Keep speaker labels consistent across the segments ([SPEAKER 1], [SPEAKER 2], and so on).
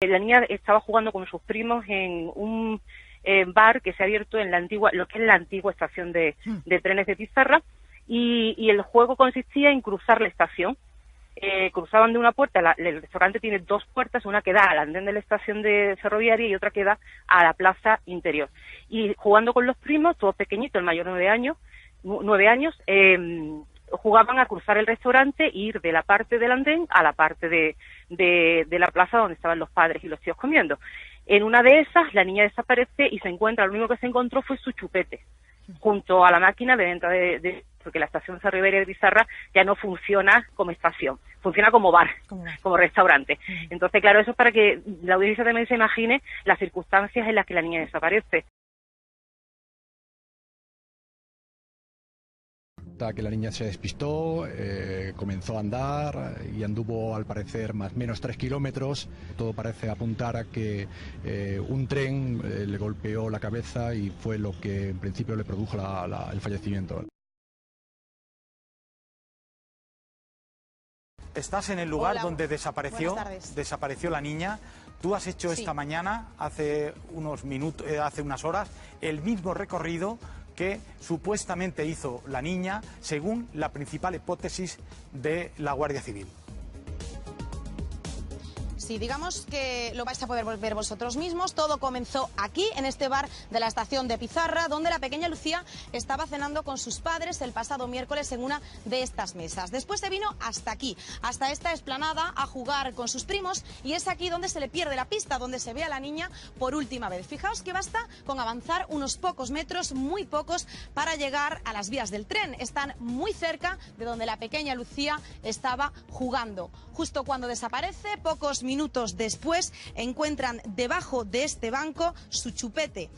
[SPEAKER 1] La niña estaba jugando con sus primos en un bar que se ha abierto en lo que es la antigua estación de trenes de Pizarra, y el juego consistía en cruzar la estación. Cruzaban de una puerta, el restaurante tiene dos puertas, una que da al andén de la estación de ferroviaria y otra que da a la plaza interior. Y jugando con los primos, todos pequeñitos, el mayor 9 años, jugaban a cruzar el restaurante e ir de la parte del andén a la parte de la plaza donde estaban los padres y los tíos comiendo. En una de esas, la niña desaparece y se encuentra, lo único que se encontró fue su chupete, junto a la máquina de venta porque la estación ferroviaria de Pizarra ya no funciona como estación, funciona como bar, como restaurante. Entonces, claro, eso es para que la audiencia también se imagine las circunstancias en las que la niña desaparece.
[SPEAKER 2] Que la niña se despistó, comenzó a andar y anduvo al parecer más o menos 3 kilómetros. Todo parece apuntar a que un tren le golpeó la cabeza y fue lo que en principio le produjo el fallecimiento.
[SPEAKER 3] Estás en el lugar donde desapareció la niña. Tú has hecho esta mañana, hace unas horas, el mismo recorrido que supuestamente hizo la niña, según la principal hipótesis de la Guardia Civil.
[SPEAKER 4] Sí, digamos que lo vais a poder ver vosotros mismos. Todo comenzó aquí, en este bar de la estación de Pizarra, donde la pequeña Lucía estaba cenando con sus padres el pasado miércoles en una de estas mesas. Después se vino hasta aquí, hasta esta explanada, a jugar con sus primos, y es aquí donde se le pierde la pista, donde se ve a la niña por última vez. Fijaos que basta con avanzar unos pocos metros, muy pocos, para llegar a las vías del tren. Están muy cerca de donde la pequeña Lucía estaba jugando. Justo cuando desaparece, pocos minutos después, encuentran debajo de este banco su chupete.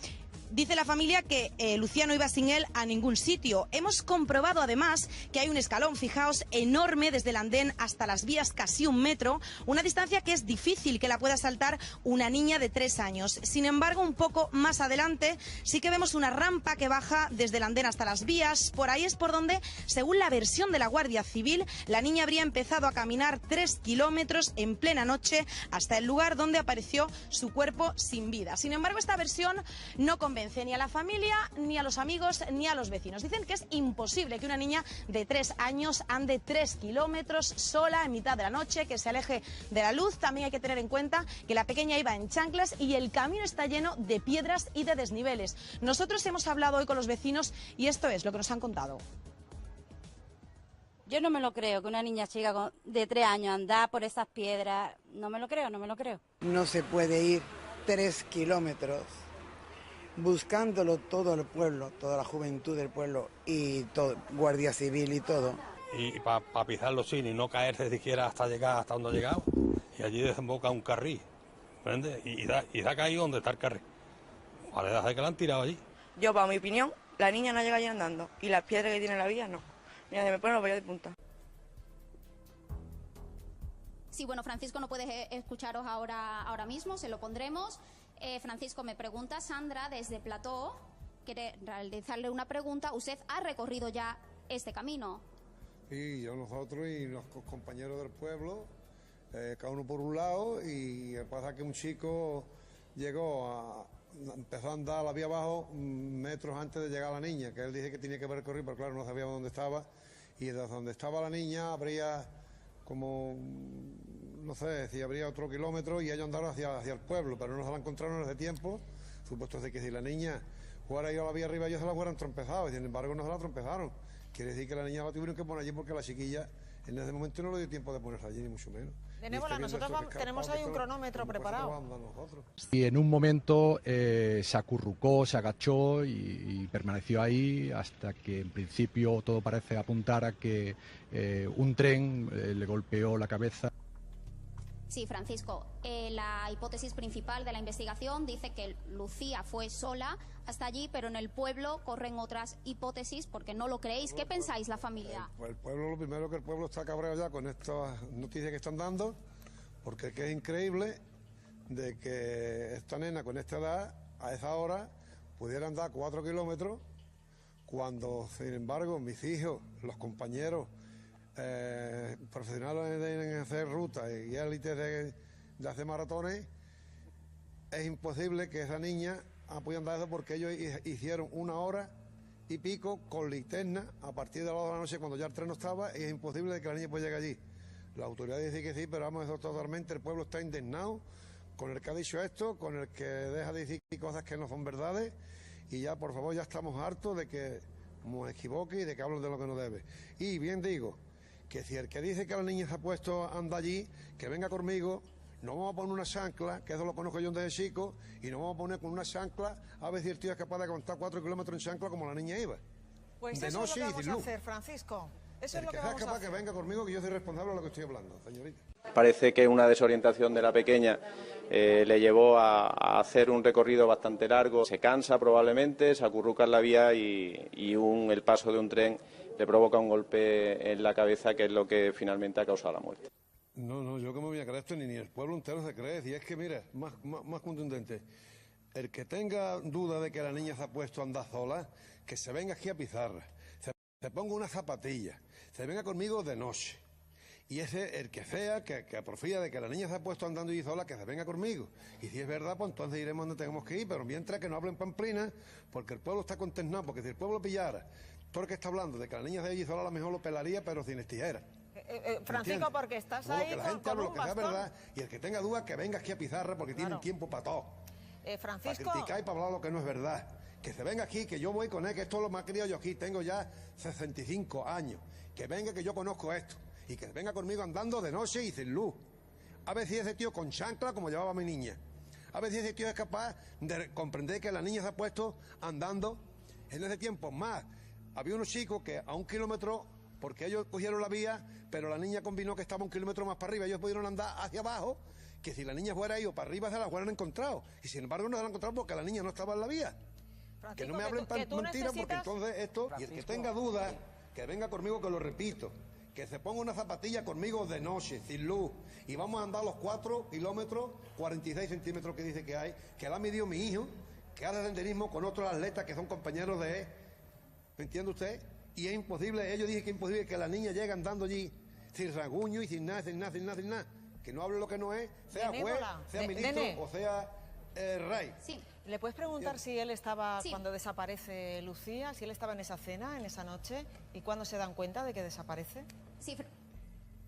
[SPEAKER 4] Dice la familia que Lucía no iba sin él a ningún sitio. Hemos comprobado además que hay un escalón, fijaos, enorme desde el andén hasta las vías, casi 1 metro, una distancia que es difícil que la pueda saltar una niña de 3 años. Sin embargo, un poco más adelante sí que vemos una rampa que baja desde el andén hasta las vías. Por ahí es por donde, según la versión de la Guardia Civil, la niña habría empezado a caminar 3 kilómetros en plena noche hasta el lugar donde apareció su cuerpo sin vida. Sin embargo, esta versión no convence ni a la familia, ni a los amigos, ni a los vecinos. Dicen que es imposible que una niña de 3 años ande 3 kilómetros sola en mitad de la noche, que se aleje de la luz. También hay que tener en cuenta que la pequeña iba en chanclas y el camino está lleno de piedras y de desniveles. Nosotros hemos hablado hoy con los vecinos y esto es lo que nos han contado.
[SPEAKER 5] Yo no me lo creo, que una niña chica de 3 años anda por esas piedras. No me lo creo, no me lo creo.
[SPEAKER 6] No se puede ir 3 kilómetros buscándolo todo el pueblo, toda la juventud del pueblo y todo, Guardia Civil y todo.
[SPEAKER 7] Y para pisar los cines y no caerse siquiera hasta llegar hasta donde ha llegado. Y allí desemboca un carril, ¿entiendes? Y da caído donde está el carril. Vale, desde que la han tirado allí.
[SPEAKER 8] Yo, para mi opinión, la niña no llega allí andando. Y las piedras que tiene la vía, no. Mira, se me ponen los vellos de punta.
[SPEAKER 9] Sí, bueno, Francisco no puede escucharos ahora mismo, se lo pondremos. Francisco, me pregunta Sandra desde Plató, quiere realizarle una pregunta. ¿Usted ha recorrido ya este camino?
[SPEAKER 10] Sí, nosotros y los compañeros del pueblo, cada uno por un lado, y pasa que un chico empezó a andar a la vía abajo metros antes de llegar a la niña, que él dice que tenía que haber recorrido, pero claro, no sabíamos dónde estaba, y desde donde estaba la niña habría como, no sé, si habría otro kilómetro, y ellos andaron hacia el pueblo, pero no se la encontraron hace tiempo. Supuesto de que si la niña jugara ido a la vía arriba, ellos se la hubieran trompezado, y sin embargo no se la trompezaron. Quiere decir que la niña la tuvieron que poner allí porque la chiquilla en ese momento no le dio tiempo de ponerse allí, ni mucho menos.
[SPEAKER 4] De nuevo, nosotros tenemos ahí un cronómetro preparado.
[SPEAKER 2] Y en un momento se acurrucó, se agachó y permaneció ahí hasta que en principio todo parece apuntar a que un tren le golpeó la cabeza.
[SPEAKER 9] Sí, Francisco, la hipótesis principal de la investigación dice que Lucía fue sola hasta allí, pero en el pueblo corren otras hipótesis porque no lo creéis. ¿Qué pensáis, la familia?
[SPEAKER 10] Pues el pueblo, lo primero que el pueblo está cabreado ya con estas noticias que están dando, porque es que es increíble de que esta nena con esta edad, a esa hora, pudiera andar 4 kilómetros, cuando, sin embargo, mis hijos, los compañeros, profesionales en hacer rutas y élites de hacer maratones, es imposible que esa niña pueda andar eso porque ellos hicieron 1 hora y pico con linterna a partir de las 2 de la noche cuando ya el tren no estaba, y es imposible que la niña pueda llegar allí. La autoridad dice que sí, pero vamos, eso totalmente, el pueblo está indignado con el que ha dicho esto, con el que deja de decir cosas que no son verdades, y ya, por favor, ya estamos hartos de que nos equivoque y de que hablen de lo que no debe. Y bien digo, que si el que dice que la niña se ha puesto a andar allí, que venga conmigo, nos vamos a poner una chancla, que eso lo conozco yo desde chico, y nos vamos a poner con una chancla a ver si el tío es capaz de contar 4 kilómetros en chancla como la niña iba.
[SPEAKER 11] Pues eso es lo que vamos a hacer, Francisco. Eso es lo que vamos a hacer.
[SPEAKER 10] Que venga conmigo, que yo soy responsable de lo que estoy hablando, señorita.
[SPEAKER 12] Parece que una desorientación de la pequeña le llevó a hacer un recorrido bastante largo. Se cansa probablemente, se acurruca en la vía y el paso de un tren le provoca un golpe en la cabeza, que es lo que finalmente ha causado la muerte.
[SPEAKER 10] No, yo que me voy a creer esto, ni el pueblo entero se cree. Y es que, mira, más contundente, el que tenga duda de que la niña se ha puesto a andar sola, que se venga aquí a Pizarra, se ponga una zapatilla, se venga conmigo de noche. Y ese, el que sea, que porfía de que la niña se ha puesto andando y sola, que se venga conmigo. Y si es verdad, pues entonces iremos donde tenemos que ir, pero mientras que no hablen pamplinas, porque el pueblo está consternado, porque si el pueblo pillara todo el que está hablando de que la niña se ha ido sola, a lo mejor lo pelaría, pero sin tijeras.
[SPEAKER 11] Francisco, porque estás ahí
[SPEAKER 10] que la gente hable lo que sea verdad, y el que tenga dudas que venga aquí a Pizarra, porque tienen tiempo para todo.
[SPEAKER 11] Francisco,
[SPEAKER 10] para criticar y para hablar lo que no es verdad. Que se venga aquí, que yo voy con él, que esto lo me ha criado yo aquí, tengo ya 65 años. Que venga, que yo conozco esto. Y que venga conmigo andando de noche y sin luz. A ver si ese tío con chancla, como llevaba mi niña. A ver si ese tío es capaz de comprender que la niña se ha puesto andando en ese tiempo. Más, había unos chicos que a 1 kilómetro, porque ellos cogieron la vía, pero la niña combinó que estaba 1 kilómetro más para arriba, ellos pudieron andar hacia abajo, que si la niña fuera ido para arriba se la hubieran encontrado. Y sin embargo no se la han encontrado porque la niña no estaba en la vía. Francisco, que no me hablen mentiras, porque entonces esto, y el que tenga dudas, que venga conmigo, que lo repito, que se ponga una zapatilla conmigo de noche, sin luz, y vamos a andar los 4 kilómetros, 46 centímetros que dice que hay, que la ha medido mi hijo, que hace senderismo con otros atletas que son compañeros de él. ¿Me entiende usted? Y es imposible, ellos dicen que es imposible que la niña llegue andando allí sin rasguño y sin nada. Que no hable lo que no es, sea juez, sea ministro o sea rey.
[SPEAKER 9] Sí.
[SPEAKER 11] ¿Le puedes preguntar si él estaba cuando desaparece Lucía, si él estaba en esa cena, en esa noche, y cuándo se dan cuenta de que desaparece?
[SPEAKER 9] Sí.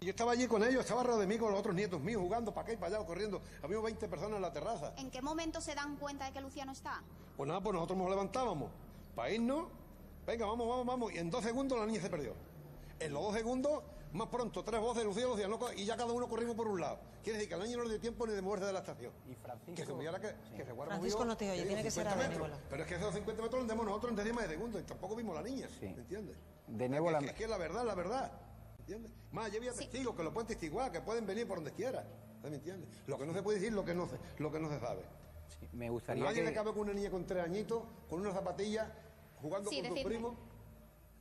[SPEAKER 10] Yo estaba allí con ellos, estaba rodeado de mí con los otros nietos míos, jugando para acá y para allá, corriendo. Había 20 personas en la terraza.
[SPEAKER 9] ¿En qué momento se dan cuenta de que Lucía no está?
[SPEAKER 10] Pues nada, pues nosotros nos levantábamos para irnos. Venga, vamos. Y en 2 segundos la niña se perdió. En los 2 segundos, más pronto, 3 voces, Lucía, loco, y ya cada uno corrimos por un lado. Quiere decir que al niño no le dio tiempo ni de moverse de la estación.
[SPEAKER 3] Y Francisco...
[SPEAKER 10] Que se moviera que se
[SPEAKER 11] Francisco no te oye, tiene que ser a Benévola.
[SPEAKER 10] Pero es que esos 50 metros los andamos nosotros en décimas de segundo y tampoco vimos a la niña, ¿me entiendes?
[SPEAKER 3] Benévola...
[SPEAKER 10] Es que es la verdad. ¿Entiendes? Más, yo había testigos que lo pueden testiguar, que pueden venir por donde quiera. ¿Me entiendes? Lo que no se puede decir, lo que no se sabe.
[SPEAKER 3] Sí, me gustaría
[SPEAKER 10] nadie le cabe con una niña con 3 añitos, con una zapatilla, jugando con sus primos,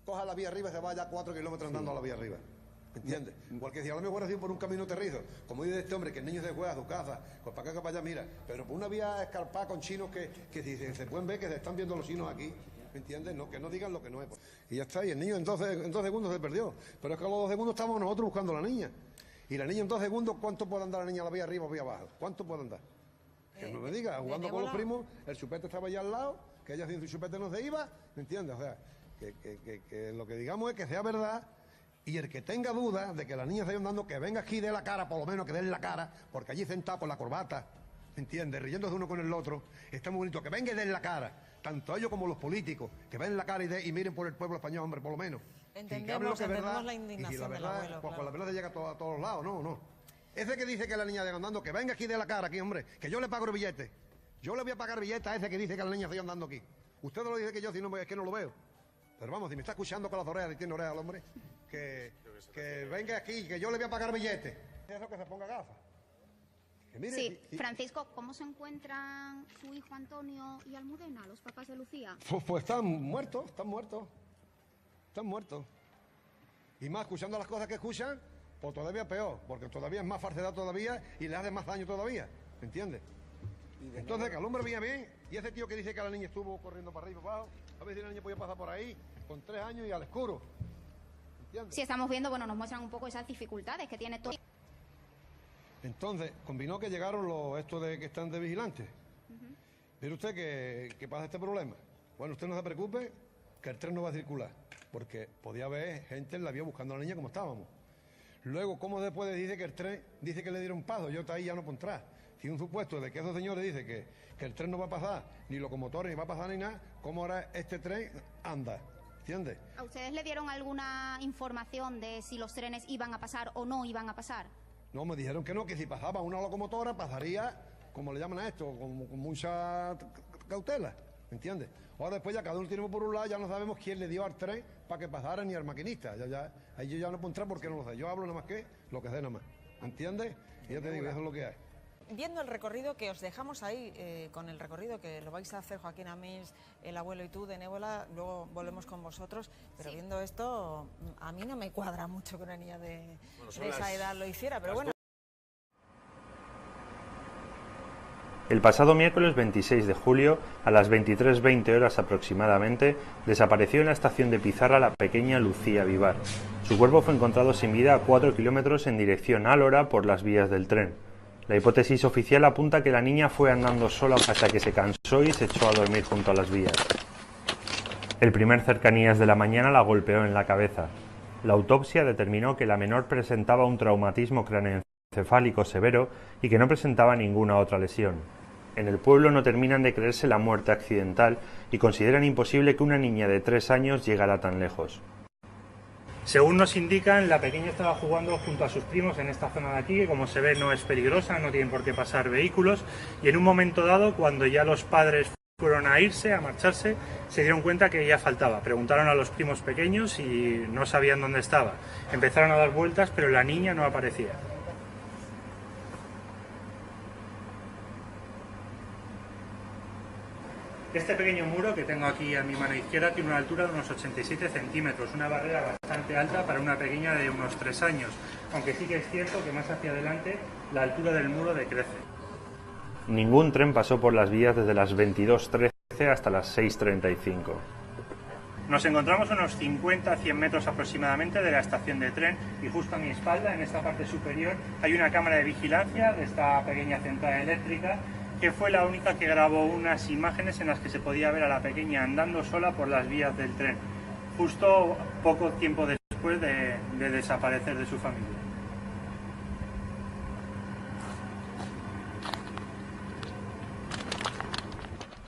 [SPEAKER 10] coja la vía arriba y se vaya 4 kilómetros andando a la vía arriba. ¿Me entiendes? Porque si a lo mejor ha sido por un camino terrizo, como dice este hombre, que el niño se juega a su casa, pues para acá, para allá, mira, pero por una vía escarpada con chinos que si se pueden ver que se están viendo los chinos aquí, ¿me entiendes? No, que no digan lo que no es. Y ya está, y el niño en 2 segundos se perdió. Pero es que a los 2 segundos estábamos nosotros buscando a la niña. Y la niña en 2 segundos, ¿cuánto puede andar la niña a la vía arriba o vía abajo? ¿Cuánto puede andar? Que no me diga, jugando con los primos, el chupete estaba allá al lado, que ella sin su chupete no se iba, ¿me entiendes? O sea, que lo que digamos es que sea verdad. Y el que tenga dudas de que la niña está andando, que venga aquí y dé la cara, por lo menos que dé la cara, porque allí sentado con la corbata, ¿entiendes? Riéndose uno con el otro, está muy bonito, que venga y den la cara, tanto ellos como los políticos, que ven la cara y miren por el pueblo español, hombre, por lo menos.
[SPEAKER 11] Entendemos la indignación,
[SPEAKER 10] y si la verdad,
[SPEAKER 11] del abuelo,
[SPEAKER 10] pues la verdad se llega a todos lados, no. Ese que dice que la niña está andando, que venga aquí y dé la cara aquí, hombre, que yo le pago el billete. Yo le voy a pagar billete a ese que dice que la niña está andando aquí. Usted no lo dice que yo, si no, es que no lo veo. Pero vamos, si me está escuchando con las orejas y tiene orejas el hombre, que venga aquí, que yo le voy a pagar billete. Eso, que se ponga gafas.
[SPEAKER 9] Sí, Francisco, ¿cómo se encuentran su hijo Antonio y Almudena, los papás de Lucía?
[SPEAKER 10] Pues están muertos. Y más, escuchando las cosas que escuchan, pues todavía peor, porque todavía es más falsedad todavía y le hace más daño todavía, ¿me entiendes? Entonces, que al hombre venía bien, y ese tío que dice que la niña estuvo corriendo para arriba y para abajo, a ver si la niña podía pasar por ahí, con 3 años y al oscuro. ¿Entiendes?
[SPEAKER 9] Sí, estamos viendo, nos muestran un poco esas dificultades que tiene todo.
[SPEAKER 10] Entonces, combinó que llegaron estos de que están de vigilantes, ¿Mire usted qué pasa este problema? Bueno, usted no se preocupe, que el tren no va a circular, porque podía haber gente en la vía buscando a la niña como estábamos. Luego, ¿cómo después dice que el tren, dice que le dieron paso? Yo ahí ya no puedo entrar. Si un supuesto de que esos señores dicen que el tren no va a pasar, ni locomotores, ni va a pasar ni nada, ¿cómo ahora este tren anda? ¿Entiendes?
[SPEAKER 9] ¿A ustedes le dieron alguna información de si los trenes iban a pasar o no iban a pasar?
[SPEAKER 10] No, me dijeron que no, que si pasaba una locomotora pasaría, como le llaman a esto, con mucha cautela, ¿entiendes? Ahora después ya cada uno tiene por un lado, ya no sabemos quién le dio al tren para que pasara ni al maquinista. Ahí yo ya no puedo entrar porque no lo sé. Yo hablo nada más que lo que sé nada más, ¿entiendes? Y yo te digo, eso es lo que hay.
[SPEAKER 11] Viendo el recorrido que os dejamos ahí, con el recorrido que lo vais a hacer Joaquín Amins, el abuelo y tú de Nébola, luego volvemos con vosotros, pero viendo esto, a mí no me cuadra mucho que una niña de esa edad lo hiciera, pero bueno.
[SPEAKER 13] El pasado miércoles 26 de julio, a las 23:20 horas aproximadamente, desapareció en la estación de Pizarra la pequeña Lucía Vivar. Su cuerpo fue encontrado sin vida a 4 kilómetros en dirección Álora por las vías del tren. La hipótesis oficial apunta a que la niña fue andando sola hasta que se cansó y se echó a dormir junto a las vías. El primer Cercanías de la mañana la golpeó en la cabeza. La autopsia determinó que la menor presentaba un traumatismo craneoencefálico severo y que no presentaba ninguna otra lesión. En el pueblo no terminan de creerse la muerte accidental y consideran imposible que una niña de 3 años llegara tan lejos.
[SPEAKER 14] Según nos indican, la pequeña estaba jugando junto a sus primos en esta zona de aquí, que como se ve no es peligrosa, no tienen por qué pasar vehículos, y en un momento dado, cuando ya los padres fueron a irse, a marcharse, se dieron cuenta que ella faltaba. Preguntaron a los primos pequeños y no sabían dónde estaba. Empezaron a dar vueltas, pero la niña no aparecía. Este pequeño muro que tengo aquí a mi mano izquierda tiene una altura de unos 87 centímetros, una barrera bastante alta para una pequeña de unos 3 años, aunque sí que es cierto que más hacia adelante la altura del muro decrece.
[SPEAKER 13] Ningún tren pasó por las vías desde las 22:13 hasta las 6:35.
[SPEAKER 14] Nos encontramos a unos 50-100 metros aproximadamente de la estación de tren y justo a mi espalda, en esta parte superior, hay una cámara de vigilancia de esta pequeña central eléctrica que fue la única que grabó unas imágenes en las que se podía ver a la pequeña andando sola por las vías del tren, justo poco tiempo después de desaparecer de su familia.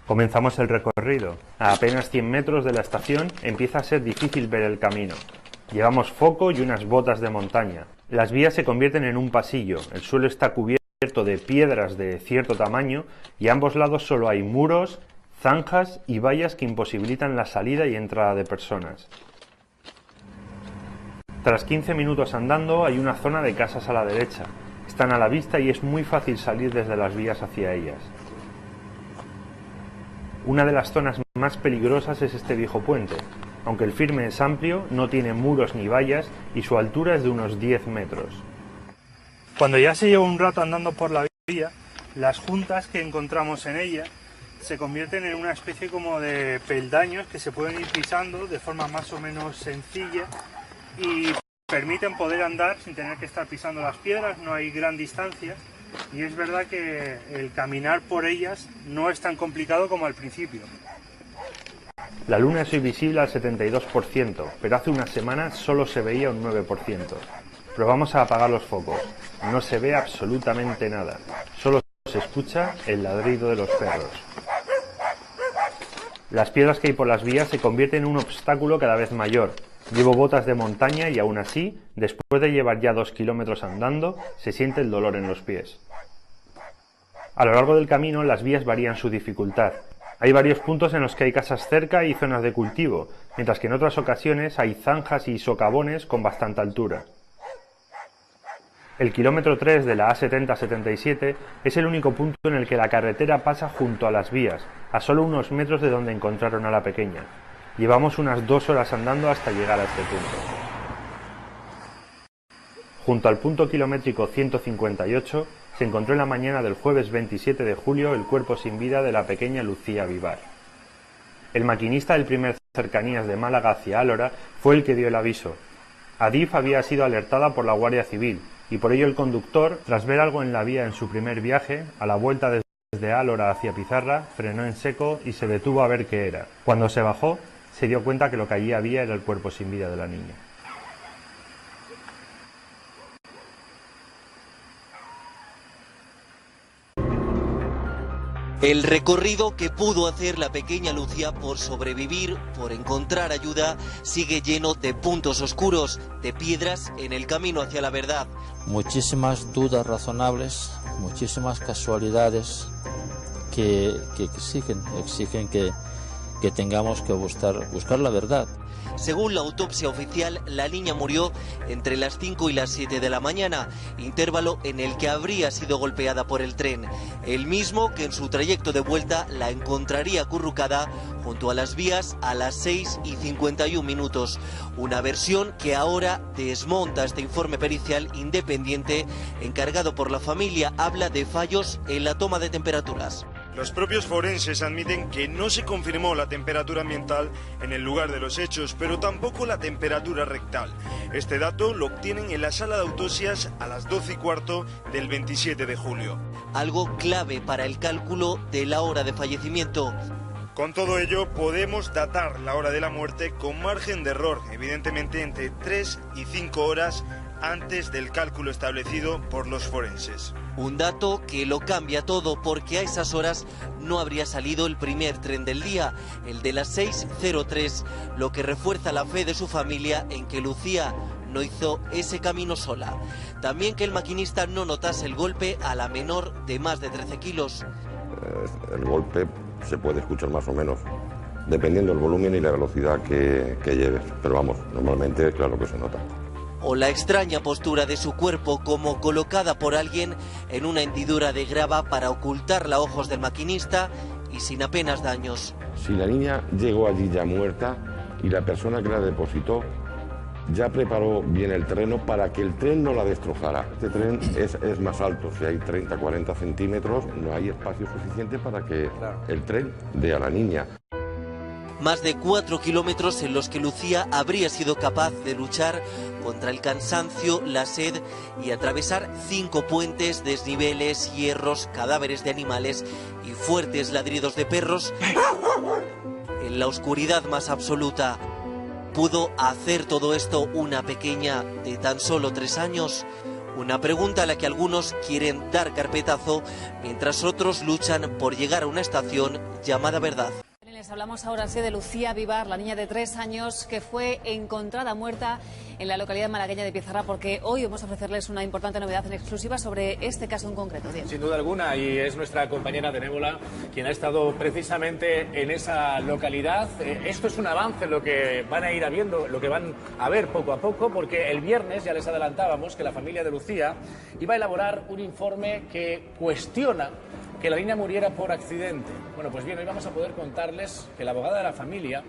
[SPEAKER 13] Comenzamos el recorrido. A apenas 100 metros de la estación empieza a ser difícil ver el camino. Llevamos foco y unas botas de montaña. Las vías se convierten en un pasillo, el suelo está cubierto de piedras de cierto tamaño y a ambos lados solo hay muros, zanjas y vallas que imposibilitan la salida y entrada de personas. Tras 15 minutos andando hay una zona de casas a la derecha. Están a la vista y es muy fácil salir desde las vías hacia ellas. Una de las zonas más peligrosas es este viejo puente. Aunque el firme es amplio, no tiene muros ni vallas y su altura es de unos 10 metros.
[SPEAKER 14] Cuando ya se lleva un rato andando por la vía, las juntas que encontramos en ella se convierten en una especie como de peldaños que se pueden ir pisando de forma más o menos sencilla y permiten poder andar sin tener que estar pisando las piedras, no hay gran distancia y es verdad que el caminar por ellas no es tan complicado como al principio.
[SPEAKER 13] La luna es hoy visible al 72%, pero hace unas semanas solo se veía un 9%. Probamos a apagar los focos. No se ve absolutamente nada. Solo se escucha el ladrido de los perros. Las piedras que hay por las vías se convierten en un obstáculo cada vez mayor. Llevo botas de montaña y aún así, después de llevar ya 2 kilómetros andando, se siente el dolor en los pies. A lo largo del camino las vías varían su dificultad. Hay varios puntos en los que hay casas cerca y zonas de cultivo, mientras que en otras ocasiones hay zanjas y socavones con bastante altura. El kilómetro 3 de la A70-77 es el único punto en el que la carretera pasa junto a las vías, a solo unos metros de donde encontraron a la pequeña. Llevamos unas 2 horas andando hasta llegar a este punto. Junto al punto kilométrico 158 se encontró en la mañana del jueves 27 de julio el cuerpo sin vida de la pequeña Lucía Vivar. El maquinista del primer Cercanías de Málaga hacia Álora fue el que dio el aviso. Adif había sido alertada por la Guardia Civil y por ello el conductor, tras ver algo en la vía en su primer viaje, a la vuelta desde Desde Álora hacia Pizarra, frenó en seco y se detuvo a ver qué era. Cuando se bajó, se dio cuenta que lo que allí había era el cuerpo sin vida de la niña.
[SPEAKER 15] El recorrido que pudo hacer la pequeña Lucía por sobrevivir, por encontrar ayuda, sigue lleno de puntos oscuros, de piedras en el camino hacia la verdad.
[SPEAKER 16] Muchísimas dudas razonables, muchísimas casualidades que exigen que tengamos que buscar la verdad.
[SPEAKER 15] Según la autopsia oficial, la niña murió entre las 5 y las 7 de la mañana, intervalo en el que habría sido golpeada por el tren, el mismo que en su trayecto de vuelta la encontraría acurrucada junto a las vías a las 6:51, una versión que ahora desmonta este informe pericial independiente encargado por la familia. Habla de fallos en la toma de temperaturas.
[SPEAKER 17] Los propios forenses admiten que no se confirmó la temperatura ambiental en el lugar de los hechos, pero tampoco la temperatura rectal. Este dato lo obtienen en la sala de autopsias a las 12:15 del 27 de julio.
[SPEAKER 15] Algo clave para el cálculo de la hora de fallecimiento.
[SPEAKER 17] Con todo ello, podemos datar la hora de la muerte con margen de error, evidentemente entre 3 y 5 horas antes del cálculo establecido por los forenses.
[SPEAKER 15] Un dato que lo cambia todo, porque a esas horas no habría salido el primer tren del día, el de las 6:03, lo que refuerza la fe de su familia en que Lucía no hizo ese camino sola. También que el maquinista no notase el golpe a la menor de más de 13 kilos.
[SPEAKER 18] El golpe se puede escuchar más o menos, dependiendo del volumen y la velocidad que lleves, pero vamos, normalmente claro que se nota.
[SPEAKER 15] O la extraña postura de su cuerpo, como colocada por alguien en una hendidura de grava para ocultarla a ojos del maquinista y sin apenas daños.
[SPEAKER 18] Si la niña llegó allí ya muerta y la persona que la depositó ya preparó bien el terreno para que el tren no la destrozara. Este tren es más alto, si hay 30-40 centímetros, no hay espacio suficiente para que el tren dé a la niña.
[SPEAKER 15] Más de 4 kilómetros en los que Lucía habría sido capaz de luchar contra el cansancio, la sed y atravesar 5 puentes, desniveles, hierros, cadáveres de animales y fuertes ladridos de perros. En la oscuridad más absoluta, ¿pudo hacer todo esto una pequeña de tan solo 3 años? Una pregunta a la que algunos quieren dar carpetazo, mientras otros luchan por llegar a una estación llamada verdad.
[SPEAKER 19] Les hablamos ahora sí de Lucía Vivar, la niña de 3 años que fue encontrada muerta en la localidad malagueña de Pizarra, porque hoy vamos a ofrecerles una importante novedad en exclusiva sobre este caso en concreto. Bien.
[SPEAKER 20] Sin duda alguna, y es nuestra compañera Benévola quien ha estado precisamente en esa localidad. Esto es un avance, lo que van a ir viendo, lo que van a ver poco a poco, porque el viernes ya les adelantábamos que la familia de Lucía iba a elaborar un informe que cuestiona que la niña muriera por accidente. Bueno, pues bien, hoy vamos a poder contarles que la abogada de la familia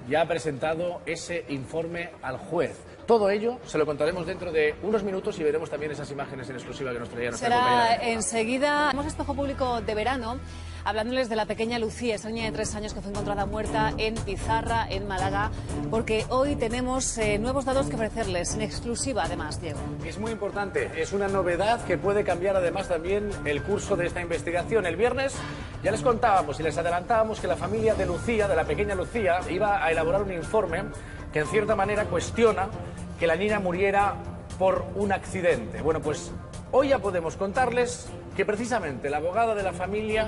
[SPEAKER 20] ya ha presentado ese informe al juez. Todo ello se lo contaremos dentro de unos minutos y veremos también esas imágenes en exclusiva que nos traía nuestra compañera.
[SPEAKER 19] Será enseguida. Tenemos espejo público de verano hablándoles de la pequeña Lucía, esa niña de 3 años que fue encontrada muerta en Pizarra, en Málaga, porque hoy tenemos nuevos datos que ofrecerles, en exclusiva además, Diego.
[SPEAKER 20] Es muy importante, es una novedad que puede cambiar además también el curso de esta investigación. El viernes ya les contábamos y les adelantábamos que la familia de Lucía, de la pequeña Lucía, iba a elaborar un informe que en cierta manera cuestiona que la niña muriera por un accidente. Bueno, pues hoy ya podemos contarles que precisamente la abogada de la familia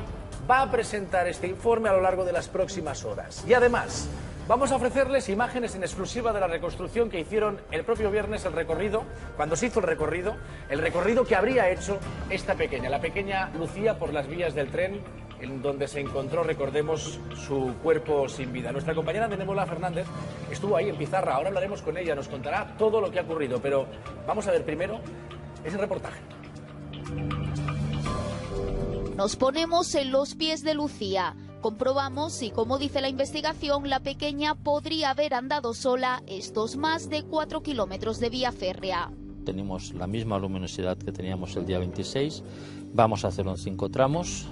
[SPEAKER 20] va a presentar este informe a lo largo de las próximas horas. Y además, vamos a ofrecerles imágenes en exclusiva de la reconstrucción que hicieron el propio viernes, el recorrido, cuando se hizo el recorrido que habría hecho esta pequeña, la pequeña Lucía, por las vías del tren, en donde se encontró, recordemos, su cuerpo sin vida. Nuestra compañera Benévola Fernández estuvo ahí en Pizarra, ahora hablaremos con ella, nos contará todo lo que ha ocurrido, pero vamos a ver primero ese reportaje.
[SPEAKER 21] Nos ponemos en los pies de Lucía. Comprobamos si, como dice la investigación, la pequeña podría haber andado sola estos más de 4 kilómetros de vía férrea.
[SPEAKER 16] Tenemos la misma luminosidad que teníamos el día 26. Vamos a hacerlo en 5 tramos,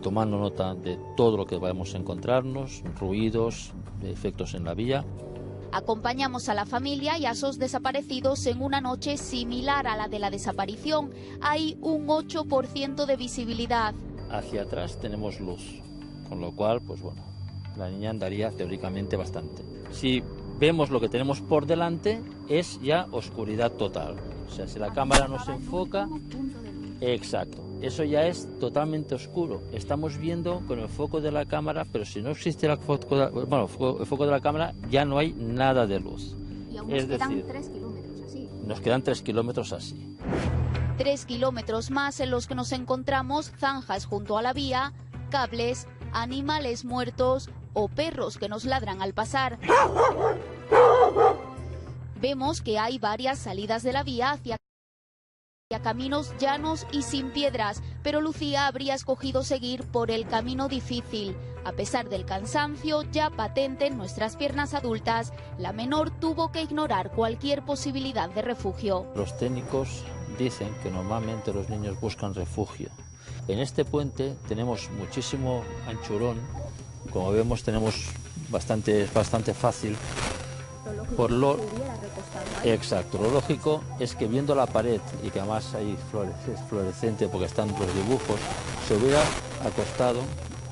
[SPEAKER 16] tomando nota de todo lo que vamos a encontrarnos, ruidos, efectos en la vía.
[SPEAKER 21] Acompañamos a la familia y a esos desaparecidos en una noche similar a la de la desaparición. Hay un 8% de visibilidad.
[SPEAKER 16] hacia atrás tenemos luz, con lo cual, pues bueno, la niña andaría teóricamente bastante. Si vemos lo que tenemos por delante, es ya oscuridad total. O sea, si la cámara no se enfoca, exacto, eso ya es totalmente oscuro. Estamos viendo con el foco de la cámara, pero si no existe el foco de la cámara, ya no hay nada de luz.
[SPEAKER 21] Y aún nos quedan 3 kilómetros así.
[SPEAKER 16] Nos quedan 3 kilómetros así.
[SPEAKER 21] 3 kilómetros más en los que nos encontramos zanjas junto a la vía, cables, animales muertos o perros que nos ladran al pasar. Vemos que hay varias salidas de la vía hacia caminos llanos y sin piedras, pero Lucía habría escogido seguir por el camino difícil. A pesar del cansancio ya patente en nuestras piernas adultas, la menor tuvo que ignorar cualquier posibilidad de refugio.
[SPEAKER 16] Los técnicos dicen que normalmente los niños buscan refugio. En este puente tenemos muchísimo anchurón, como vemos tenemos bastante fácil. Exacto, lo lógico es que viendo la pared y que además hay es fluorescente porque están los dibujos, se hubiera acostado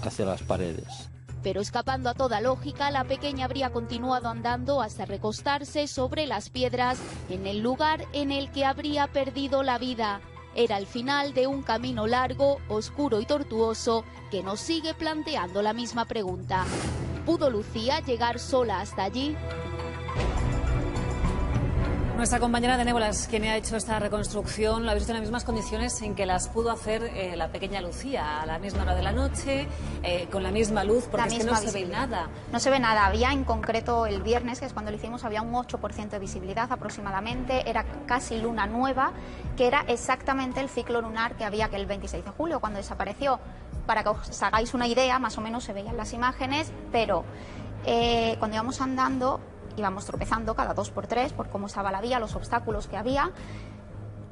[SPEAKER 16] hacia las paredes.
[SPEAKER 21] Pero escapando a toda lógica, la pequeña habría continuado andando hasta recostarse sobre las piedras en el lugar en el que habría perdido la vida. Era el final de un camino largo, oscuro y tortuoso que nos sigue planteando la misma pregunta. ¿Pudo Lucía llegar sola hasta allí?
[SPEAKER 19] Nuestra compañera de Nébola es quien ha hecho esta reconstrucción. Lo ha visto en las mismas condiciones en que las pudo hacer la pequeña Lucía, a la misma hora de la noche, con la misma luz, porque es que no se ve nada.
[SPEAKER 1] No se ve nada. Había en concreto el viernes, que es cuando lo hicimos, había un 8% de visibilidad aproximadamente. Era casi luna nueva, que era exactamente el ciclo lunar que había aquel 26 de julio, cuando desapareció. Para que os hagáis una idea, más o menos se veían las imágenes, pero cuando íbamos andando, íbamos tropezando cada 2 por 3 por cómo estaba la vía, los obstáculos que había,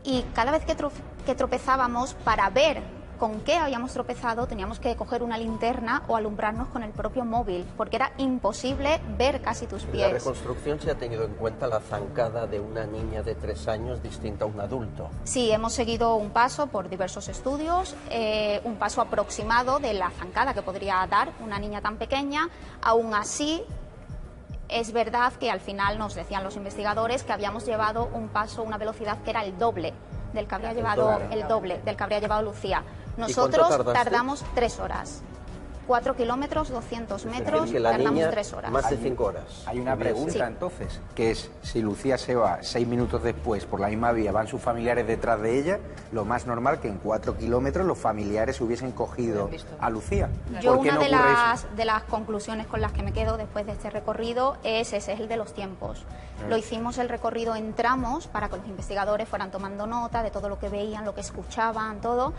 [SPEAKER 1] y cada vez que tropezábamos, para ver con qué habíamos tropezado, teníamos que coger una linterna o alumbrarnos con el propio móvil, porque era imposible ver casi tus pies.
[SPEAKER 22] En la reconstrucción se ha tenido en cuenta la zancada de una niña de 3 años distinta a un adulto.
[SPEAKER 1] Sí, hemos seguido un paso por diversos estudios, un paso aproximado de la zancada que podría dar una niña tan pequeña. Aún así, es verdad que al final nos decían los investigadores que habíamos llevado un paso, una velocidad que era el doble del que habría llevado Lucía. Nosotros tardamos 3 horas. 4 kilómetros, 200 metros, tardamos 3 horas.
[SPEAKER 22] Más de 5 horas.
[SPEAKER 23] Hay una pregunta entonces, que es, si Lucía se va 6 minutos después por la misma vía, van sus familiares detrás de ella, lo más normal que en 4 kilómetros los familiares hubiesen cogido a Lucía.
[SPEAKER 1] Yo una de las conclusiones con las que me quedo después de este recorrido es el de los tiempos. Lo hicimos el recorrido en tramos para que los investigadores fueran tomando nota de todo lo que veían, lo que escuchaban, todo.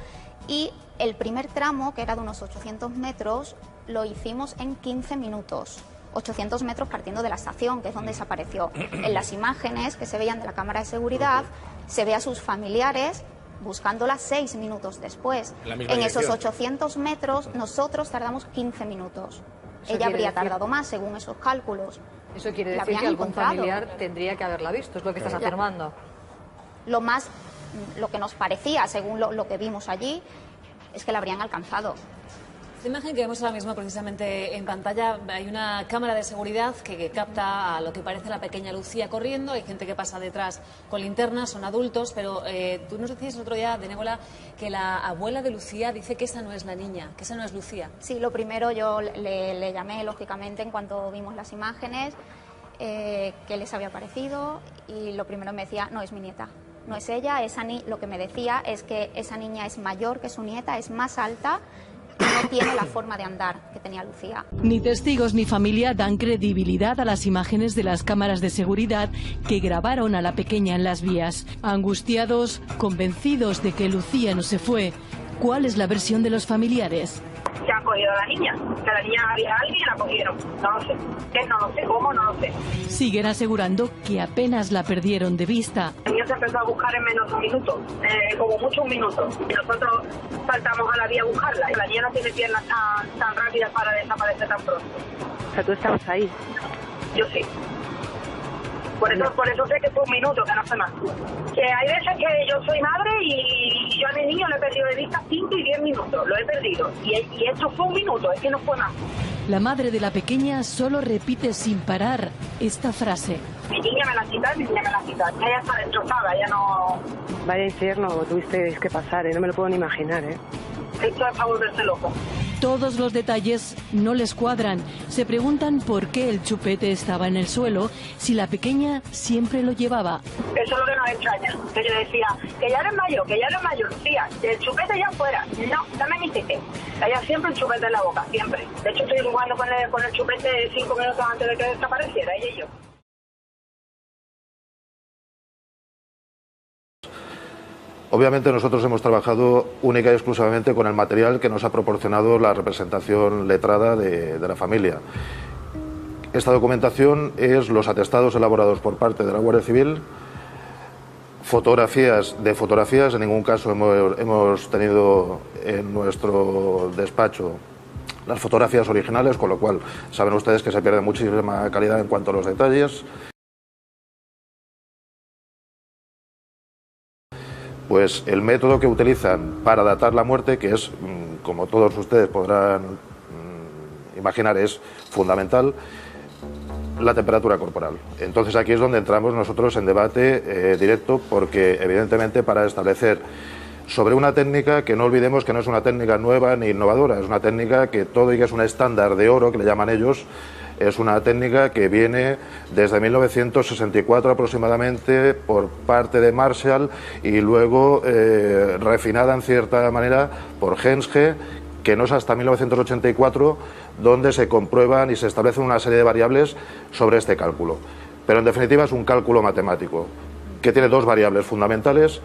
[SPEAKER 1] Y el primer tramo, que era de unos 800 metros, lo hicimos en 15 minutos. 800 metros partiendo de la estación, que es donde desapareció. En las imágenes que se veían de la cámara de seguridad, se ve a sus familiares buscándola 6 minutos después. En esos 800 metros nosotros tardamos 15 minutos. Ella habría tardado más, según esos cálculos.
[SPEAKER 24] Eso quiere decir que algún familiar tendría que haberla visto, es lo que estás afirmando.
[SPEAKER 1] Lo que nos parecía, según lo que vimos allí, es que la habrían alcanzado.
[SPEAKER 19] Esta imagen que vemos ahora mismo precisamente en pantalla, hay una cámara de seguridad que capta a lo que parece la pequeña Lucía corriendo. Hay gente que pasa detrás con linternas, son adultos, pero tú nos decías el otro día, de Nébola, que la abuela de Lucía dice que esa no es la niña, que esa no es Lucía.
[SPEAKER 1] Sí, lo primero yo le llamé, lógicamente, en cuanto vimos las imágenes, qué les había parecido, y lo primero me decía, no, es mi nieta. No es ella, lo que me decía es que esa niña es mayor que su nieta, es más alta y no tiene la forma de andar que tenía Lucía.
[SPEAKER 25] Ni testigos ni familia dan credibilidad a las imágenes de las cámaras de seguridad que grabaron a la pequeña en las vías. Angustiados, convencidos de que Lucía no se fue, ¿cuál es la versión de los familiares?
[SPEAKER 26] Se han cogido a la niña, que la niña había alguien y la cogieron. No lo sé, no lo sé, cómo, no lo sé.
[SPEAKER 25] Siguen asegurando que apenas la perdieron de vista.
[SPEAKER 26] La niña se empezó a buscar en menos de un minuto, como mucho un minuto. Y nosotros saltamos a la vía a buscarla. La niña no tiene piernas tan rápidas para desaparecer tan pronto.
[SPEAKER 24] O sea, tú estabas ahí.
[SPEAKER 26] Yo sí. Por eso sé que fue un minuto, que no fue más. Que hay veces que yo soy madre y yo a mi niño le he perdido de vista 5 y 10 minutos, lo he perdido. Y esto fue un minuto, es que no fue más.
[SPEAKER 25] La madre de la pequeña solo repite sin parar esta frase.
[SPEAKER 26] Mi niña me la quita, mi niña me la quita. Ella está destrozada, ya no...
[SPEAKER 2] Vaya infierno tuvisteis que pasar, no me lo puedo ni imaginar,
[SPEAKER 26] Esto es para volverse loco.
[SPEAKER 25] Todos los detalles no les cuadran. Se preguntan por qué el chupete estaba en el suelo si la pequeña siempre lo llevaba.
[SPEAKER 26] Eso es lo que nos extraña. Que yo decía, que ya eres mayor, Lucía, el chupete ya fuera. No, dame mi tete. Ella siempre un chupete en la boca, siempre. De hecho, estoy jugando con el chupete 5 minutos antes de que desapareciera, ella y yo.
[SPEAKER 4] Obviamente nosotros hemos trabajado única y exclusivamente con el material que nos ha proporcionado la representación letrada de la familia. Esta documentación es los atestados elaborados por parte de la Guardia Civil, fotografías, en ningún caso hemos tenido en nuestro despacho las fotografías originales, con lo cual saben ustedes que se pierde muchísima calidad en cuanto a los detalles. Pues el método que utilizan para datar la muerte, que es, como todos ustedes podrán imaginar, es fundamental, la temperatura corporal. Entonces aquí es donde entramos nosotros en debate directo, porque evidentemente para establecer sobre una técnica que no olvidemos que no es una técnica nueva ni innovadora, es una técnica que todo y que es un estándar de oro, que le llaman ellos, es una técnica que viene desde 1964 aproximadamente por parte de Marshall y luego refinada en cierta manera por Hensge, que no es hasta 1984 donde se comprueban y se establecen una serie de variables sobre este cálculo. Pero en definitiva es un cálculo matemático que tiene dos variables fundamentales.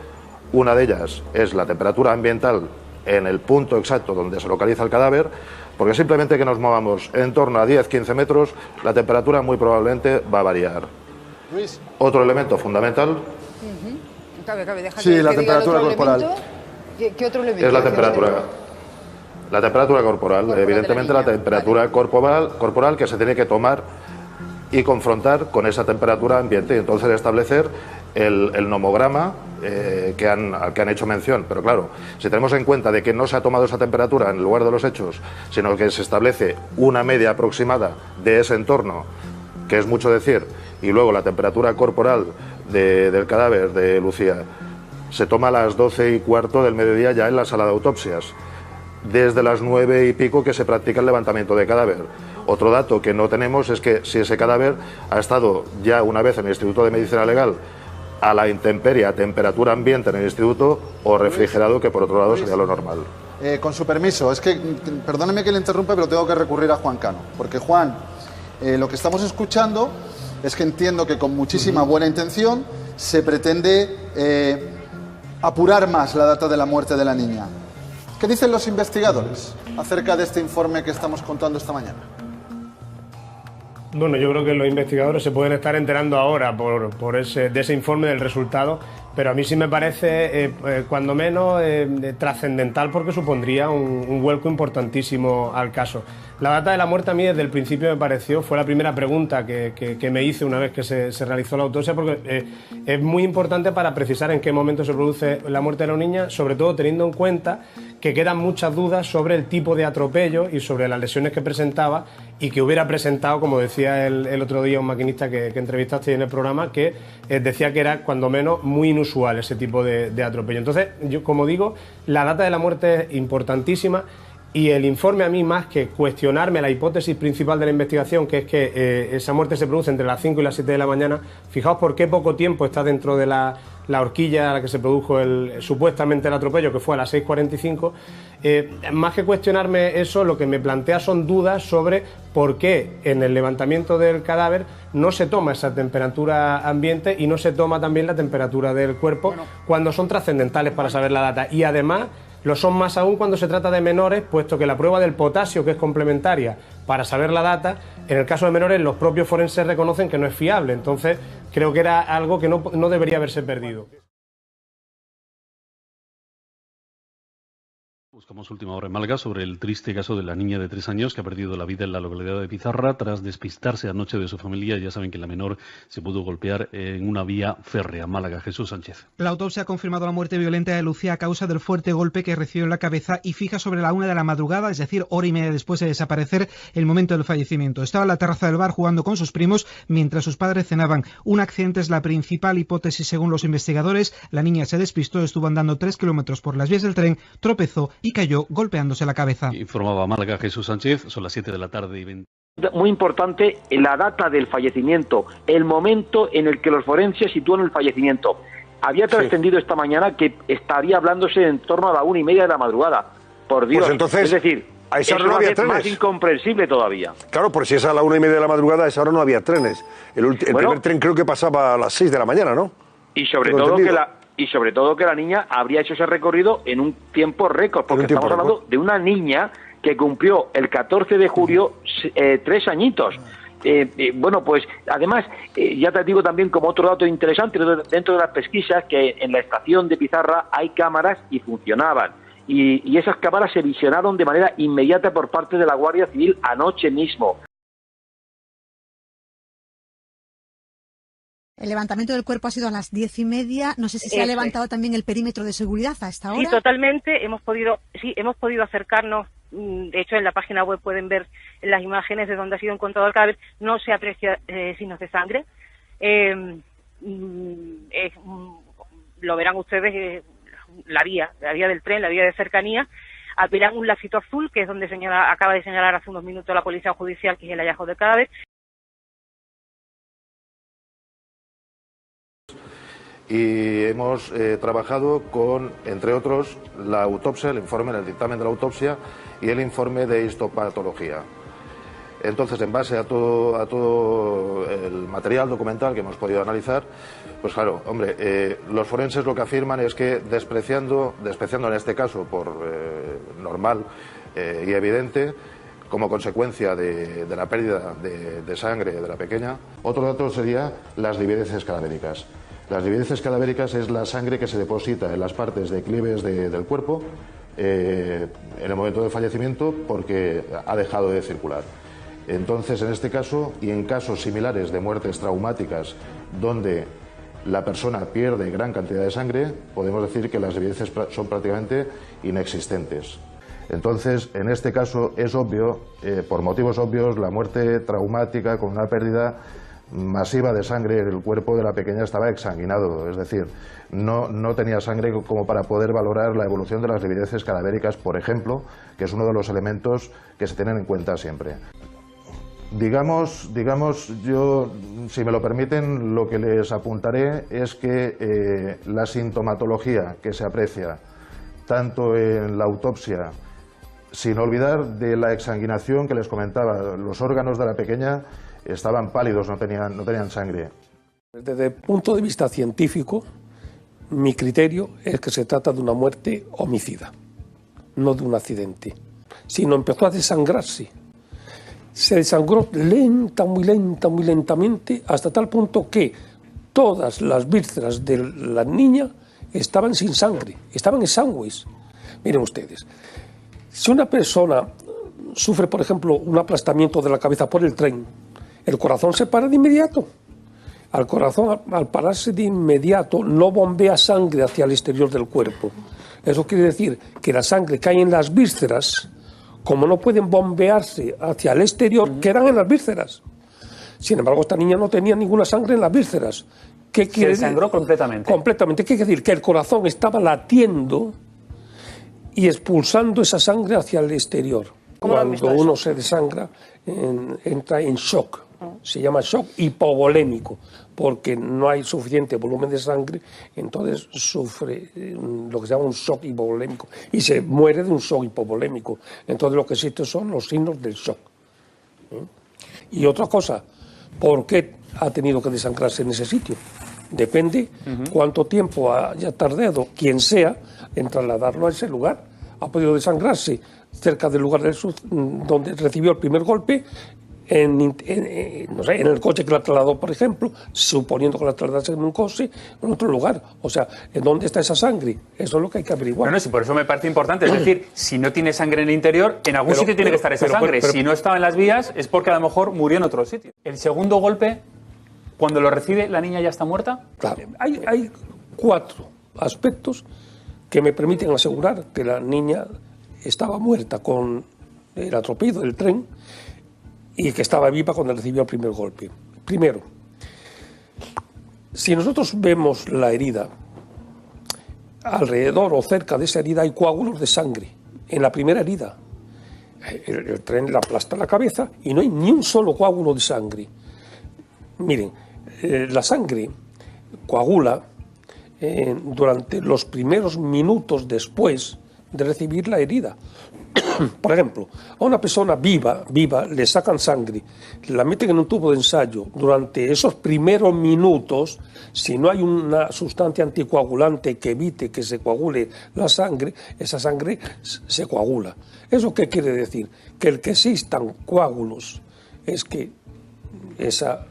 [SPEAKER 4] Una de ellas es la temperatura ambiental en el punto exacto donde se localiza el cadáver, porque simplemente que nos movamos en torno a 10-15 metros, la temperatura muy probablemente va a variar.
[SPEAKER 5] Luis.
[SPEAKER 4] Otro elemento fundamental.
[SPEAKER 5] Deja
[SPEAKER 4] sí, la temperatura corporal.
[SPEAKER 5] ¿Qué otro elemento?
[SPEAKER 4] Es la temperatura. La temperatura corporal, evidentemente la temperatura corporal que se tiene que tomar y confrontar con esa temperatura ambiente y entonces establecer el nomograma al que han hecho mención. Pero claro, si tenemos en cuenta de que no se ha tomado esa temperatura en el lugar de los hechos, sino que se establece una media aproximada de ese entorno, que es mucho decir, y luego la temperatura corporal del cadáver de Lucía se toma a las 12:15 del mediodía ya en la sala de autopsias, desde las 9 y pico que se practica el levantamiento de cadáver. Otro dato que no tenemos es que si ese cadáver ha estado ya una vez en el Instituto de Medicina Legal a la intemperie, a temperatura ambiente en el instituto, o refrigerado, que por otro lado sería lo normal.
[SPEAKER 5] Con su permiso, es que, perdóneme que le interrumpa, pero tengo que recurrir a Juan Cano, porque Juan, lo que estamos escuchando es que entiendo que con muchísima buena intención se pretende apurar más la data de la muerte de la niña. ¿Qué dicen los investigadores acerca de este informe que estamos contando esta mañana?
[SPEAKER 6] Bueno, yo creo que los investigadores se pueden estar enterando ahora de ese informe, del resultado, pero a mí sí me parece, cuando menos, trascendental, porque supondría un vuelco importantísimo al caso. La data de la muerte a mí desde el principio me pareció, fue la primera pregunta que me hice una vez que se realizó la autopsia, porque es muy importante para precisar en qué momento se produce la muerte de la niña, sobre todo teniendo en cuenta que quedan muchas dudas sobre el tipo de atropello y sobre las lesiones que presentaba y que hubiera presentado, como decía el otro día un maquinista que entrevistaste en el programa, que decía que era cuando menos muy inusual ese tipo de atropello. Entonces, yo, como digo, la data de la muerte es importantísima. Y el informe, a mí, más que cuestionarme la hipótesis principal de la investigación, que es que esa muerte se produce entre las 5 y las 7 de la mañana, fijaos por qué poco tiempo está dentro de la horquilla a la que se produjo supuestamente el atropello, que fue a las 6:45, más que cuestionarme eso, lo que me plantea son dudas sobre por qué en el levantamiento del cadáver no se toma esa temperatura ambiente y no se toma también la temperatura del cuerpo, cuando son trascendentales para saber la data. Y además lo son más aún cuando se trata de menores, puesto que la prueba del potasio, que es complementaria para saber la data, en el caso de menores los propios forenses reconocen que no es fiable. Entonces creo que era algo que no debería haberse perdido.
[SPEAKER 3] Buscamos última hora en Málaga sobre el triste caso de la niña de 3 años que ha perdido la vida en la localidad de Pizarra tras despistarse anoche de su familia. Ya saben que la menor se pudo golpear en una vía férrea. Málaga, Jesús Sánchez.
[SPEAKER 7] La autopsia ha confirmado la muerte violenta de Lucía a causa del fuerte golpe que recibió en la cabeza y fija sobre la 1 de la madrugada, es decir, hora y media después de desaparecer, el momento del fallecimiento. Estaba en la terraza del bar jugando con sus primos mientras sus padres cenaban. Un accidente es la principal hipótesis según los investigadores. La niña se despistó, estuvo andando 3 kilómetros por las vías del tren, tropezó y cayó golpeándose la cabeza.
[SPEAKER 3] Informaba Málaga, Jesús Sánchez. Son las 7 de la tarde y 20.
[SPEAKER 8] Muy importante la data del fallecimiento, el momento en el que los forenses sitúan el fallecimiento. Había trascendido esta mañana que estaría hablándose en torno a la 1:30 de la madrugada. Por Dios,
[SPEAKER 9] pues entonces,
[SPEAKER 8] es decir,
[SPEAKER 9] a esa hora
[SPEAKER 8] es
[SPEAKER 9] no había trenes.
[SPEAKER 8] más incomprensible todavía.
[SPEAKER 9] Claro, por si es a la 1:30 de la madrugada, a esa hora no había trenes. El primer tren creo que pasaba a las 6 de la mañana, ¿no?
[SPEAKER 8] Y sobre todo que la niña habría hecho ese recorrido en un tiempo récord, porque estamos hablando de una niña que cumplió el 14 de julio 3 añitos. Bueno, pues además, ya te digo también como otro dato interesante dentro de las pesquisas, que en la estación de Pizarra hay cámaras y funcionaban. Y esas cámaras se visionaron de manera inmediata por parte de la Guardia Civil anoche mismo.
[SPEAKER 10] El levantamiento del cuerpo ha sido a las 10:30. No sé si se ha levantado también el perímetro de seguridad hasta ahora.
[SPEAKER 12] Sí, totalmente. Hemos podido acercarnos. De hecho, en la página web pueden ver las imágenes de donde ha sido encontrado el cadáver. No se aprecia signos de sangre. Lo verán ustedes, la vía del tren, la vía de cercanía. Verán un lacito azul, que es donde acaba de señalar hace unos minutos la Policía Judicial, que es el hallazgo del cadáver.
[SPEAKER 4] Y hemos trabajado con, entre otros, la autopsia, el informe, el dictamen de la autopsia y el informe de histopatología. Entonces, en base a todo el material documental que hemos podido analizar, pues claro, hombre, los forenses lo que afirman es que despreciando en este caso por normal y evidente, como consecuencia de la pérdida de sangre de la pequeña. Otro dato sería las livideces cadavéricas. Las livideces cadavéricas es la sangre que se deposita en las partes declives del cuerpo en el momento del fallecimiento porque ha dejado de circular. Entonces, en este caso y en casos similares de muertes traumáticas donde la persona pierde gran cantidad de sangre, podemos decir que las livideces son prácticamente inexistentes. Entonces, en este caso es obvio, por motivos obvios, la muerte traumática con una pérdida masiva de sangre en el cuerpo de la pequeña estaba exsanguinado, es decir, no tenía sangre como para poder valorar la evolución de las livideces cadavéricas, por ejemplo, que es uno de los elementos que se tienen en cuenta siempre. Digamos, yo, si me lo permiten, lo que les apuntaré es que la sintomatología que se aprecia tanto en la autopsia, sin olvidar de la exsanguinación que les comentaba, los órganos de la pequeña estaban pálidos, no tenían sangre.
[SPEAKER 27] Desde el punto de vista científico, mi criterio es que se trata de una muerte homicida, no de un accidente, sino empezó a desangrarse. Se desangró muy lentamente, hasta tal punto que todas las vísceras de la niña estaban sin sangre, estaban exangües. Miren ustedes, si una persona sufre, por ejemplo, un aplastamiento de la cabeza por el tren, el corazón se para de inmediato. Al corazón, al pararse de inmediato, no bombea sangre hacia el exterior del cuerpo. Eso quiere decir que la sangre cae en las vísceras, como no pueden bombearse hacia el exterior, quedan en las vísceras. Sin embargo, esta niña no tenía ninguna sangre en las vísceras. ¿Qué quiere decir? Se desangró completamente. Completamente. ¿Qué quiere decir? Que el corazón estaba latiendo y expulsando esa sangre hacia el exterior. Cuando uno se desangra, entra en shock. Se llama shock hipovolémico, porque no hay suficiente volumen de sangre, entonces sufre lo que se llama un shock hipovolémico y se muere de un shock hipovolémico. Entonces lo que existe son los signos del shock. Y otra cosa, ¿por qué ha tenido que desangrarse en ese sitio? Depende cuánto tiempo haya tardado quien sea en trasladarlo a ese lugar. Ha podido desangrarse cerca del lugar donde recibió el primer golpe, no sé, en el coche que la trasladó, por ejemplo, suponiendo que la trasladase en un coche, en otro lugar. O sea, ¿en dónde está esa sangre? Eso es lo que hay que averiguar.
[SPEAKER 11] No, sí, por eso me parece importante. Es decir, si no tiene sangre en el interior, en algún sitio tiene que estar esa sangre. Si no estaba en las vías, es porque a lo mejor murió en otro sitio. El segundo golpe, cuando lo recibe, ¿la niña ya está muerta?
[SPEAKER 27] Claro, hay 4 aspectos que me permiten asegurar que la niña estaba muerta con el atropello del tren y que estaba viva cuando recibió el primer golpe. Primero, si nosotros vemos la herida, alrededor o cerca de esa herida hay coágulos de sangre. En la primera herida, el tren le aplasta la cabeza y no hay ni un solo coágulo de sangre. Miren, la sangre coagula durante los primeros minutos después de recibir la herida. Por ejemplo, a una persona viva le sacan sangre, la meten en un tubo de ensayo. Durante esos primeros minutos, si no hay una sustancia anticoagulante que evite que se coagule la sangre, esa sangre se coagula. ¿Eso qué quiere decir? Que el que existan coágulos es que esa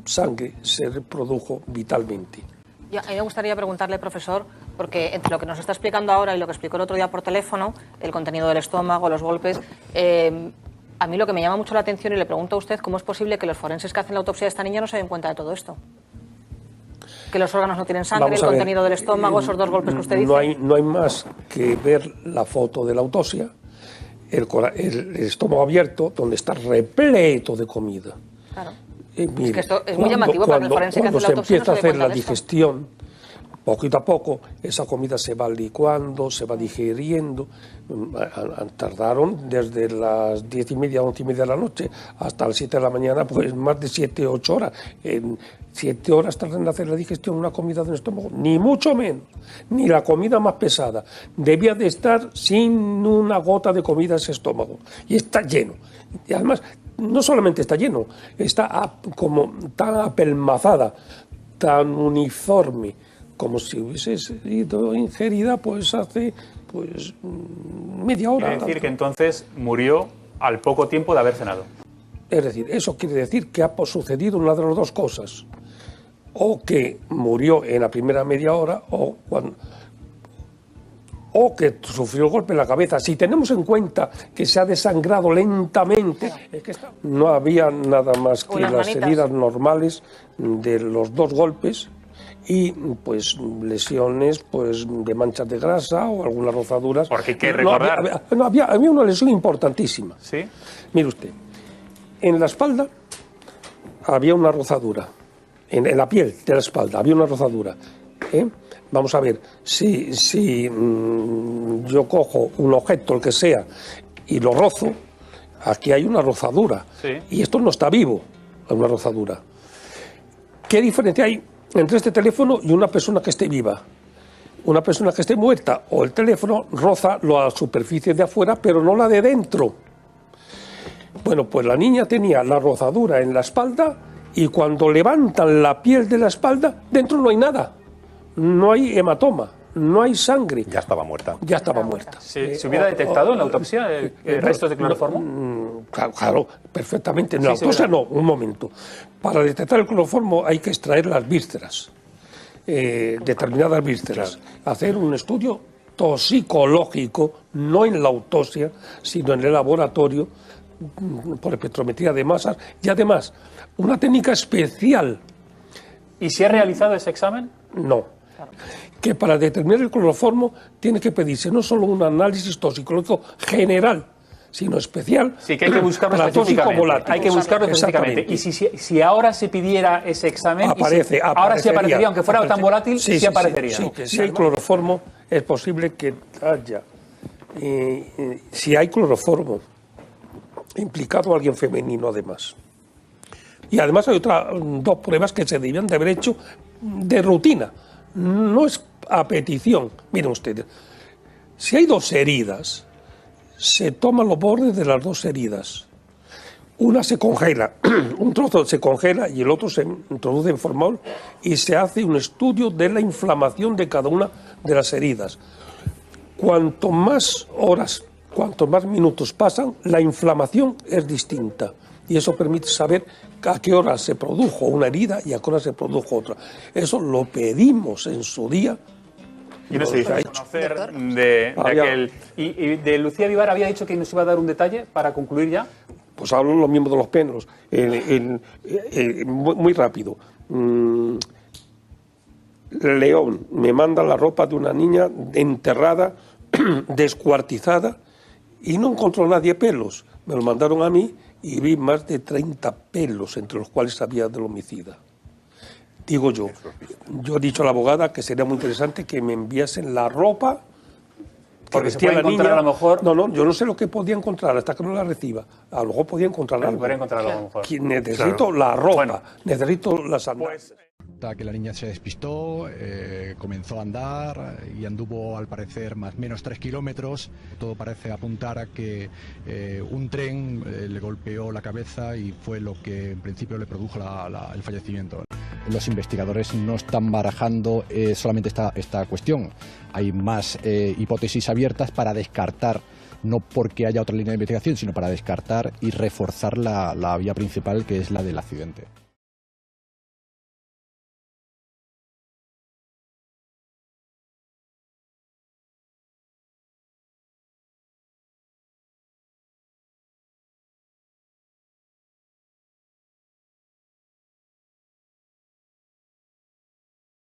[SPEAKER 27] sangre se reprodujo vitalmente.
[SPEAKER 24] A mí me gustaría preguntarle, profesor, porque entre lo que nos está explicando ahora y lo que explicó el otro día por teléfono, el contenido del estómago, los golpes, a mí lo que me llama mucho la atención, y le pregunto a usted, ¿cómo es posible que los forenses que hacen la autopsia de esta niña no se den cuenta de todo esto? Que los órganos no tienen sangre, el contenido del estómago, esos 2 golpes que usted dice.
[SPEAKER 27] No hay más que ver la foto de la autopsia, el estómago abierto, donde está repleto de comida.
[SPEAKER 24] Claro.
[SPEAKER 27] Mire,
[SPEAKER 24] es que esto es muy llamativo para el forense que hace la autopsia.
[SPEAKER 27] Cuando se empieza a hacer la
[SPEAKER 24] de
[SPEAKER 27] digestión, poquito a poco, esa comida se va licuando, se va digiriendo. Tardaron desde las 10:30, 11:30 de la noche hasta las 7 de la mañana, pues más de 7, 8 horas. En 7 horas tardan en hacer la digestión una comida de un estómago, ni mucho menos, ni la comida más pesada. Debía de estar sin una gota de comida ese estómago. Y está lleno. Y además, no solamente está lleno, está como tan apelmazada, tan uniforme, como si hubiese sido ingerida pues hace media hora.
[SPEAKER 11] Quiere decir que entonces murió al poco tiempo de haber cenado.
[SPEAKER 27] Es decir, eso quiere decir que ha sucedido una de las 2 cosas. O que murió en la primera media hora o que sufrió el golpe en la cabeza. Si tenemos en cuenta que se ha desangrado lentamente, es que no había nada más que las heridas normales de los 2 golpes y pues lesiones pues de manchas de grasa o algunas rozaduras.
[SPEAKER 11] Porque hay que recordar...
[SPEAKER 27] Había una lesión importantísima.
[SPEAKER 11] ¿Sí?
[SPEAKER 27] Mire usted, en la espalda había una rozadura, en la piel de la espalda había una rozadura. Vamos a ver, si yo cojo un objeto, el que sea, y lo rozo, aquí hay una rozadura.
[SPEAKER 11] Sí.
[SPEAKER 27] Y esto no está vivo, es una rozadura. ¿Qué diferencia hay entre este teléfono y una persona que esté viva? Una persona que esté muerta, o el teléfono roza la superficie de afuera, pero no la de dentro. Bueno, pues la niña tenía la rozadura en la espalda y cuando levantan la piel de la espalda, dentro no hay nada. No hay hematoma, no hay sangre.
[SPEAKER 13] Ya estaba muerta.
[SPEAKER 27] Ya estaba muerta.
[SPEAKER 11] ¿Se hubiera detectado en la autopsia restos de cloroformo?
[SPEAKER 27] Claro, perfectamente. En la autopsia no, un momento. Para detectar el cloroformo hay que extraer las vísceras, determinadas vísceras. Claro. Hacer un estudio toxicológico, no en la autopsia, sino en el laboratorio, por espectrometría de masas. Y además, una técnica especial.
[SPEAKER 11] ¿Y si ha realizado ese examen?
[SPEAKER 27] No. Que para determinar el cloroformo tiene que pedirse no solo un análisis toxicológico general, sino especial.
[SPEAKER 11] Sí, que hay que buscarlo específicamente. Hay que buscarlo específicamente. Y si ahora se pidiera ese examen, ahora sí aparecería, aunque fuera tan volátil, sí aparecería.
[SPEAKER 27] Si hay cloroformo, es posible que haya. Si hay cloroformo implicado alguien femenino, además. Y además hay otras 2 pruebas que se debían de haber hecho de rutina. No es a petición. Miren ustedes, si hay 2 heridas, se toman los bordes de las 2 heridas. Una se congela, un trozo se congela y el otro se introduce en formol y se hace un estudio de la inflamación de cada una de las heridas. Cuanto más horas, cuanto más minutos pasan, la inflamación es distinta. y eso permite saber a qué hora se produjo una herida y a qué hora se produjo otra. Eso lo pedimos en su día.
[SPEAKER 11] Y no se dice conocer de aquel... ¿Y de Lucía Vivar había dicho que nos iba a dar un detalle para concluir ya?
[SPEAKER 27] Pues hablo lo mismo de los péndulos. Muy rápido. León me manda la ropa de una niña enterrada, descuartizada, y no encontró nadie pelos. Me lo mandaron a mí y vi más de 30 pelos, entre los cuales había del homicida. Digo yo he dicho a la abogada que sería muy interesante que me enviasen la ropa
[SPEAKER 11] porque se puede encontrar a lo mejor...
[SPEAKER 27] No, yo no sé lo que podía encontrar hasta que no la reciba. A lo mejor podía encontrar algo.
[SPEAKER 11] Podría encontrarlo a lo mejor.
[SPEAKER 27] Necesito la ropa, necesito la sandalias.
[SPEAKER 13] Que la niña se despistó, comenzó a andar y anduvo al parecer más o menos 3 kilómetros. Todo parece apuntar a que un tren le golpeó la cabeza y fue lo que en principio le produjo el fallecimiento. Los investigadores no están barajando solamente esta cuestión. Hay más hipótesis abiertas para descartar, no porque haya otra línea de investigación, sino para descartar y reforzar la vía principal, que es la del accidente.